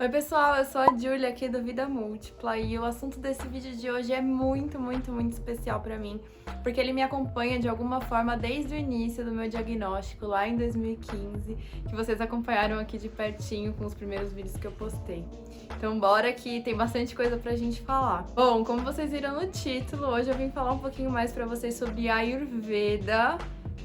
Oi pessoal, eu sou a Júlia aqui do Vida Múltipla e o assunto desse vídeo de hoje é muito especial pra mim, porque ele me acompanha de alguma forma desde o início do meu diagnóstico lá em 2015, que vocês acompanharam aqui de pertinho com os primeiros vídeos que eu postei. Então bora que tem bastante coisa pra gente falar. Bom, como vocês viram no título, hoje eu vim falar um pouquinho mais pra vocês sobre Ayurveda,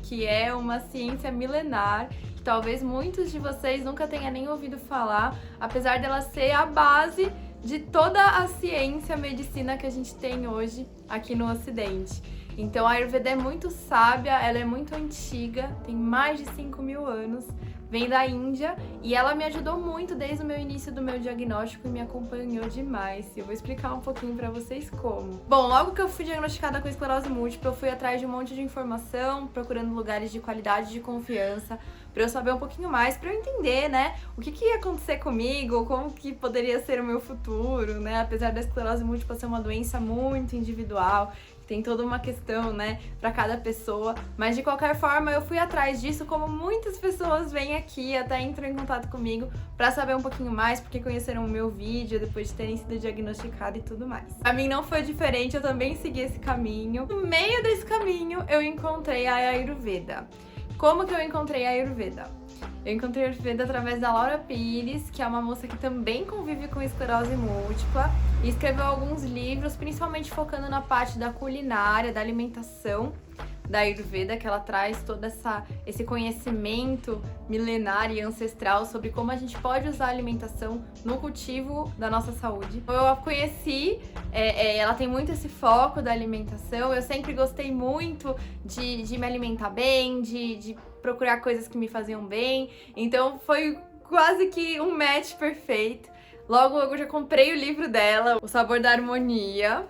que é uma ciência milenar. Talvez muitos de vocês nunca tenham nem ouvido falar, apesar dela ser a base de toda a ciência, a medicina que a gente tem hoje aqui no Ocidente. Então a Ayurveda é muito sábia, ela é muito antiga, tem mais de 5.000 anos, vem da Índia e ela me ajudou muito desde o meu início do meu diagnóstico e me acompanhou demais. Eu vou explicar um pouquinho pra vocês como. Bom, logo que eu fui diagnosticada com esclerose múltipla, eu fui atrás de um monte de informação, procurando lugares de qualidade, de confiança, pra eu saber um pouquinho mais, pra eu entender, né, o que ia acontecer comigo, como que poderia ser o meu futuro, né, apesar da esclerose múltipla ser uma doença muito individual, tem toda uma questão, né, pra cada pessoa, mas de qualquer forma eu fui atrás disso, como muitas pessoas vêm aqui, até entram em contato comigo pra saber um pouquinho mais, porque conheceram o meu vídeo depois de terem sido diagnosticados e tudo mais. Pra mim não foi diferente, eu também segui esse caminho. No meio desse caminho eu encontrei a Ayurveda. Como que eu encontrei a Ayurveda? Eu encontrei a Ayurveda através da Laura Pires, que é uma moça que também convive com esclerose múltipla e escreveu alguns livros, principalmente focando na parte da culinária, da alimentação da Ayurveda, que ela traz todo esse conhecimento milenar e ancestral sobre como a gente pode usar a alimentação no cultivo da nossa saúde. Eu a conheci, ela tem muito esse foco da alimentação, eu sempre gostei muito de me alimentar bem, de procurar coisas que me faziam bem, então foi quase que um match perfeito. Logo eu já comprei o livro dela, O Sabor da Harmonia,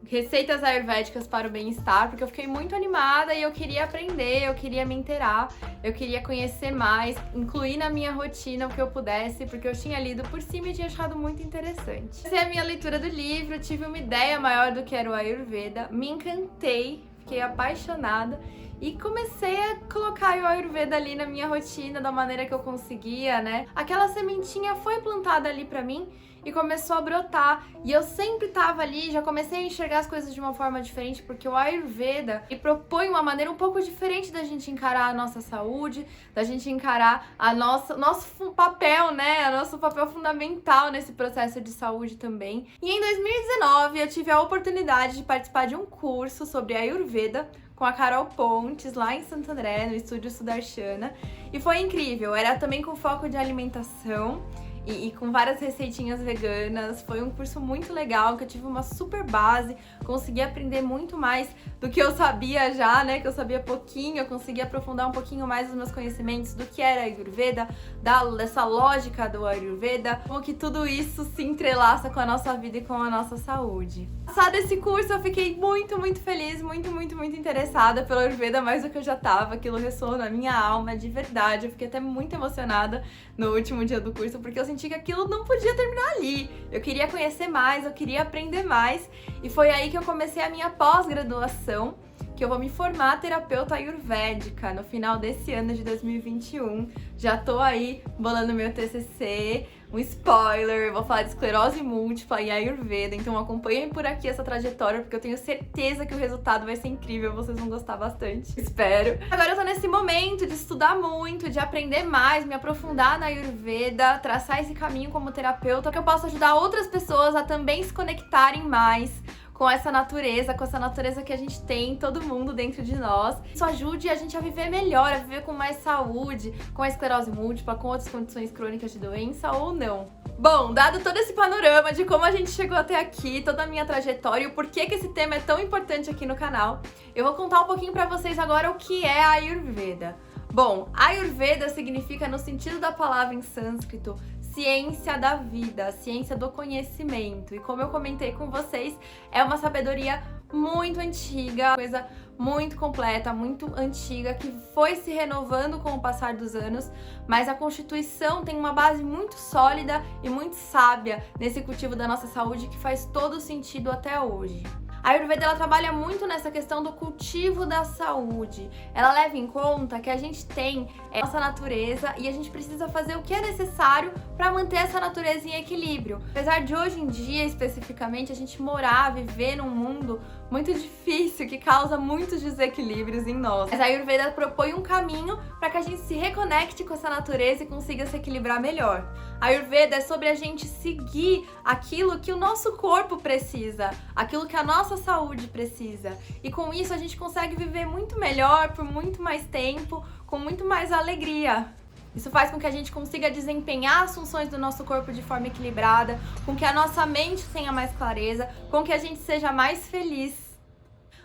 Receitas Ayurvédicas para o Bem-Estar, porque eu fiquei muito animada e eu queria aprender, eu queria me inteirar, eu queria conhecer mais, incluir na minha rotina o que eu pudesse, porque eu tinha lido por cima e tinha achado muito interessante. Essa é a minha leitura do livro, tive uma ideia maior do que era o Ayurveda, me encantei, fiquei apaixonada e comecei a colocar o Ayurveda ali na minha rotina da maneira que eu conseguia, né? Aquela sementinha foi plantada ali pra mim e começou a brotar. E eu sempre tava ali, já comecei a enxergar as coisas de uma forma diferente, porque o Ayurveda propõe uma maneira um pouco diferente da gente encarar a nossa saúde, da gente encarar nosso papel, né? Nosso papel fundamental nesse processo de saúde também. E em 2019 eu tive a oportunidade de participar de um curso sobre Ayurveda com a Carol Pontes, lá em Santo André, no Estúdio Sudarshana. E foi incrível, era também com foco de alimentação e com várias receitinhas veganas. Foi um curso muito legal, que eu tive uma super base, consegui aprender muito mais do que eu sabia já, né, que eu sabia pouquinho, eu consegui aprofundar um pouquinho mais os meus conhecimentos do que era Ayurveda, dessa lógica do Ayurveda, como que tudo isso se entrelaça com a nossa vida e com a nossa saúde. Passado esse curso eu fiquei muito feliz, muito interessada pelo Ayurveda, mais do que eu já tava, aquilo ressoou na minha alma, de verdade, eu fiquei até muito emocionada no último dia do curso, porque eu senti que aquilo não podia terminar ali, eu queria conhecer mais, eu queria aprender mais, e foi aí que eu comecei a minha pós-graduação, que eu vou me formar terapeuta ayurvédica no final desse ano de 2021. Já tô aí bolando meu TCC, um spoiler, eu vou falar de esclerose múltipla e Ayurveda, então acompanhem por aqui essa trajetória, porque eu tenho certeza que o resultado vai ser incrível, vocês vão gostar bastante, espero. Agora eu tô nesse momento de estudar muito, de aprender mais, me aprofundar na Ayurveda, traçar esse caminho como terapeuta, que eu possa ajudar outras pessoas a também se conectarem mais com essa natureza que a gente tem, todo mundo dentro de nós. Isso ajude a gente a viver melhor, a viver com mais saúde, com a esclerose múltipla, com outras condições crônicas de doença ou não. Bom, dado todo esse panorama de como a gente chegou até aqui, toda a minha trajetória e o porquê que esse tema é tão importante aqui no canal, eu vou contar um pouquinho pra vocês agora o que é a Ayurveda. Bom, Ayurveda significa, no sentido da palavra em sânscrito, ciência da vida, ciência do conhecimento. E como eu comentei com vocês, é uma sabedoria muito antiga, coisa muito completa, muito antiga, que foi se renovando com o passar dos anos, mas a Constituição tem uma base muito sólida e muito sábia nesse cultivo da nossa saúde que faz todo sentido até hoje. A Ayurveda ela trabalha muito nessa questão do cultivo da saúde. Ela leva em conta que a gente tem nossa natureza e a gente precisa fazer o que é necessário para manter essa natureza em equilíbrio. Apesar de hoje em dia, especificamente, a gente morar, viver num mundo muito difícil, que causa muitos desequilíbrios em nós. Mas a Ayurveda propõe um caminho para que a gente se reconecte com essa natureza e consiga se equilibrar melhor. A Ayurveda é sobre a gente seguir aquilo que o nosso corpo precisa, aquilo que a nossa saúde precisa. E com isso a gente consegue viver muito melhor, por muito mais tempo, com muito mais alegria. Isso faz com que a gente consiga desempenhar as funções do nosso corpo de forma equilibrada, com que a nossa mente tenha mais clareza, com que a gente seja mais feliz.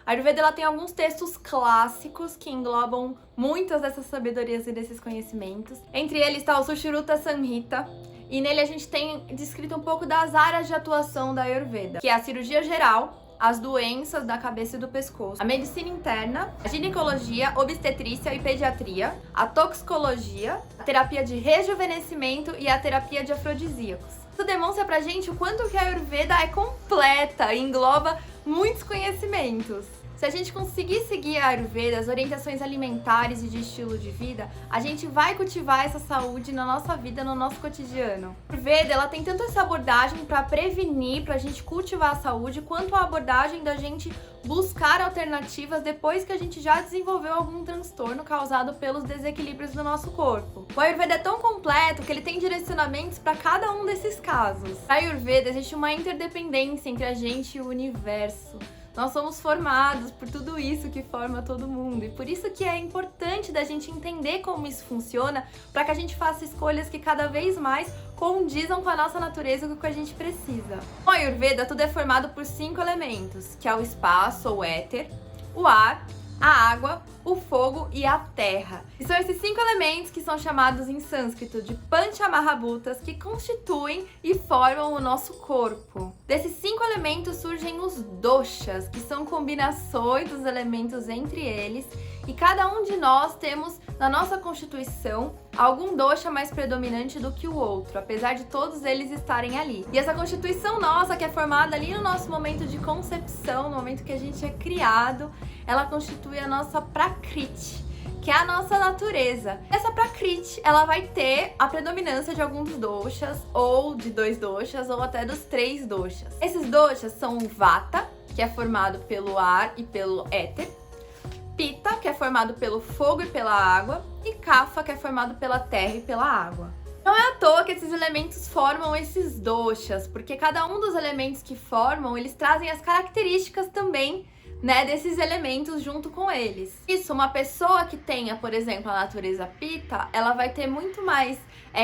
A Ayurveda ela tem alguns textos clássicos que englobam muitas dessas sabedorias e desses conhecimentos. Entre eles está o Sushruta Samhita, e nele a gente tem descrito um pouco das áreas de atuação da Ayurveda, que é a cirurgia geral, as doenças da cabeça e do pescoço, a medicina interna, a ginecologia, obstetrícia e pediatria, a toxicologia, a terapia de rejuvenescimento e a terapia de afrodisíacos. Isso demonstra pra gente o quanto que a Ayurveda é completa e engloba muitos conhecimentos. Se a gente conseguir seguir a Ayurveda, as orientações alimentares e de estilo de vida, a gente vai cultivar essa saúde na nossa vida, no nosso cotidiano. A Ayurveda, ela tem tanto essa abordagem para prevenir, para a gente cultivar a saúde, quanto a abordagem da gente buscar alternativas depois que a gente já desenvolveu algum transtorno causado pelos desequilíbrios do nosso corpo. O Ayurveda é tão completo que ele tem direcionamentos para cada um desses casos. Na Ayurveda existe uma interdependência entre a gente e o universo. Nós somos formados por tudo isso que forma todo mundo, e por isso que é importante da gente entender como isso funciona, para que a gente faça escolhas que cada vez mais condizam com a nossa natureza e com o que a gente precisa. No Ayurveda, tudo é formado por 5 elementos, que é o espaço ou éter, o ar, a água, o fogo e a terra. E são esses 5 elementos que são chamados em sânscrito de Panchamahabhutas, que constituem e formam o nosso corpo. Desses 5 elementos surgem os doshas, que são combinações dos elementos entre eles, e cada um de nós temos na nossa constituição algum dosha mais predominante do que o outro, apesar de todos eles estarem ali. E essa constituição nossa, que é formada ali no nosso momento de concepção, no momento que a gente é criado, ela constitui a nossa Prakriti, que é a nossa natureza. Essa Prakriti, ela vai ter a predominância de alguns doshas, ou de 2 doshas, ou até dos 3 doshas. Esses doshas são o Vata, que é formado pelo ar e pelo éter, Pitta, que é formado pelo fogo e pela água, e Kapha, que é formado pela terra e pela água. Não é à toa que esses elementos formam esses doshas, porque cada um dos elementos que formam, eles trazem as características também, né, desses elementos junto com eles. Isso, uma pessoa que tenha, por exemplo, a natureza Pitta, ela vai ter muito mais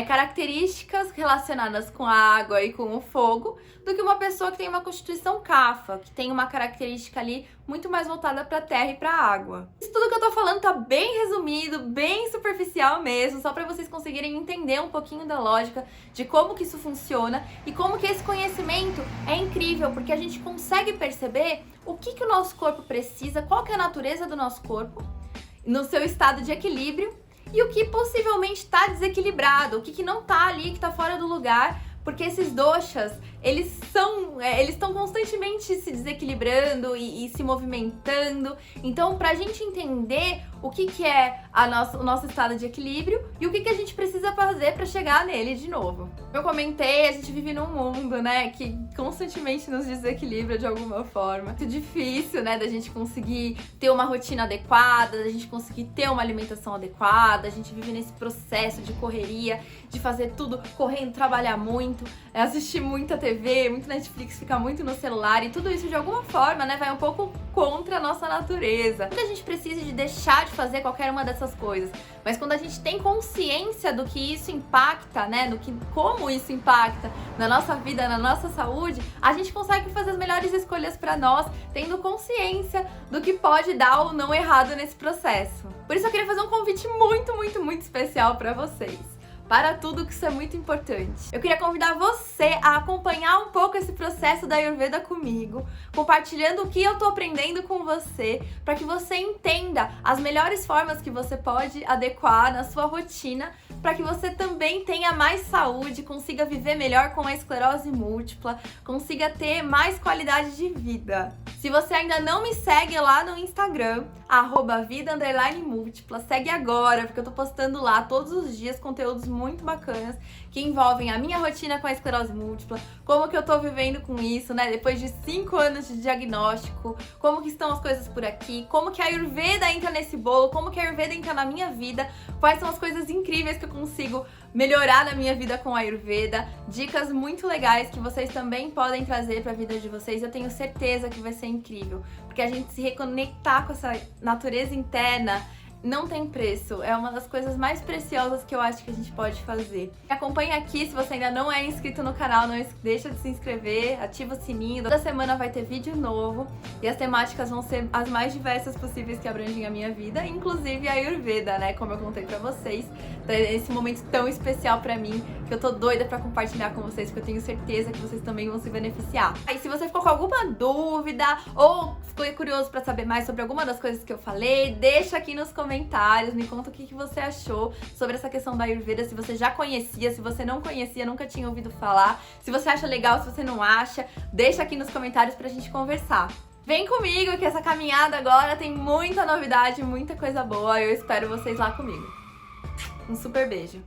características relacionadas com a água e com o fogo do que uma pessoa que tem uma constituição Kapha, que tem uma característica ali muito mais voltada para a terra e para a água. Isso tudo que eu tô falando tá bem resumido, bem superficial mesmo, só para vocês conseguirem entender um pouquinho da lógica de como que isso funciona e como que esse conhecimento é incrível, porque a gente consegue perceber o que o nosso corpo precisa, qual que é a natureza do nosso corpo, no seu estado de equilíbrio, e o que possivelmente está desequilibrado, o que não está ali, que está fora do lugar, porque esses doshas, eles estão constantemente se desequilibrando e se movimentando. Então, pra gente entender o que é o nosso estado de equilíbrio e o que a gente precisa fazer para chegar nele de novo. Eu comentei, a gente vive num mundo, né, que constantemente nos desequilibra de alguma forma. Muito difícil, né, da gente conseguir ter uma rotina adequada, da gente conseguir ter uma alimentação adequada. A gente vive nesse processo de correria, de fazer tudo correndo, trabalhar muito, assistir muita TV, muito Netflix, ficar muito no celular, e tudo isso de alguma forma, né, vai um pouco contra a nossa natureza. Não que a gente precise de deixar de fazer qualquer uma dessas coisas, mas quando a gente tem consciência do que isso impacta, né, como isso impacta na nossa vida, na nossa saúde, a gente consegue fazer as melhores escolhas para nós, tendo consciência do que pode dar ou não errado nesse processo. Por isso eu queria fazer um convite muito, muito, muito especial para vocês. Para tudo, que isso é muito importante. Eu queria convidar você a acompanhar um pouco esse processo da Ayurveda comigo, compartilhando o que eu tô aprendendo com você, para que você entenda as melhores formas que você pode adequar na sua rotina, para que você também tenha mais saúde, consiga viver melhor com a esclerose múltipla, consiga ter mais qualidade de vida. Se você ainda não me segue lá no Instagram, @vida_múltipla, segue agora, porque eu tô postando lá todos os dias conteúdos muito bacanas que envolvem a minha rotina com a esclerose múltipla, como que eu tô vivendo com isso, né, depois de 5 anos de diagnóstico, como que estão as coisas por aqui, como que a Ayurveda entra nesse bolo, como que a Ayurveda entra na minha vida, quais são as coisas incríveis que eu consigo melhorar na minha vida com a Ayurveda, dicas muito legais que vocês também podem trazer para a vida de vocês. Eu tenho certeza que vai ser incrível, porque a gente se reconectar com essa natureza interna não tem preço, é uma das coisas mais preciosas que eu acho que a gente pode fazer. Me acompanha aqui, se você ainda não é inscrito no canal, não deixa de se inscrever, ativa o sininho. Toda semana vai ter vídeo novo e as temáticas vão ser as mais diversas possíveis que abrangem a minha vida, inclusive a Ayurveda, né, como eu contei pra vocês. Esse momento tão especial pra mim, que eu tô doida pra compartilhar com vocês, porque eu tenho certeza que vocês também vão se beneficiar. Aí, se você ficou com alguma dúvida ou ficou curioso pra saber mais sobre alguma das coisas que eu falei, deixa aqui nos comentários, me conta o que você achou sobre essa questão da Ayurveda, se você já conhecia, se você não conhecia, nunca tinha ouvido falar, se você acha legal, se você não acha, deixa aqui nos comentários pra gente conversar. Vem comigo que essa caminhada agora tem muita novidade, muita coisa boa, eu espero vocês lá comigo. Um super beijo!